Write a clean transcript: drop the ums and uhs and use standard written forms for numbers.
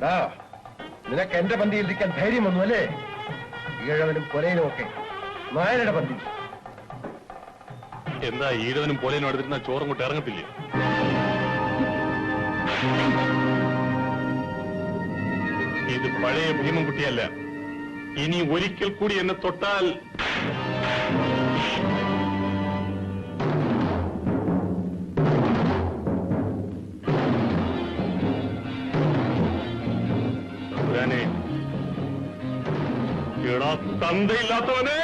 നിനക്ക് എന്റെ പന്തിയിൽ ഇരിക്കാൻ ധൈര്യം വന്നു അല്ലേ? ഈഴവനും പൊലയിലും ഒക്കെ നായരുടെ പന്തി. എന്താ ഈഴവനും പൊലയിലും അടുത്തിരുന്ന ചോറും കൊണ്ട് ഇറങ്ങത്തില്ലേ? ഇത് പഴയ ഭീമൻകുട്ടിയല്ല. ഇനി ഒരിക്കൽ കൂടി എന്നെ തൊട്ടാൽ തന്തയില്ലാത്തവനെ